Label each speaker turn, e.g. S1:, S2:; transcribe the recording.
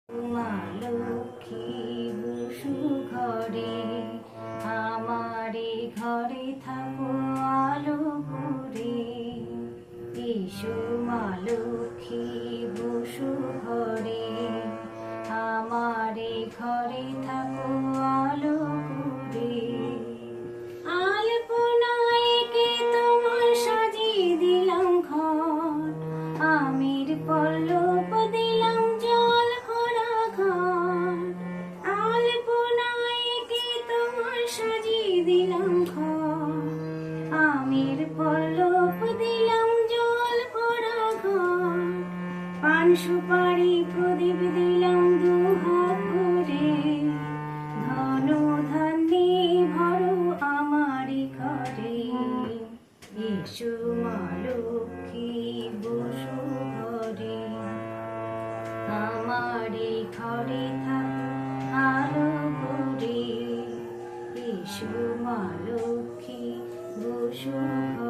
S1: মা লক্ষ্মী বসু ঘরে, আমারে ঘরে থাকো আলো করে। এসো মা লক্ষ্মী বসু ঘরে, আমারে ঘরে থাকো আলো করে। আলপনায় কে তোমার সাজিয়ে দিলাম ঘর, আমির পল্লব দিলাম জল ভরা ঘর। আলপনায় কে তোমার সাজিয়ে দিলাম ঘর, আমির পল্লব দিলাম জল ভরা ঘর। পান সুপারি প্রদীপ দিলাম দুহাত ভরে, ধন ধান্যে ভরো আমারি ঘরে। এসো মা লক্ষ্মী বসু ঘরে, আমারি ঘরে থাকো আলো করে। এসো মা লক্ষ্মী বসু ঘরে।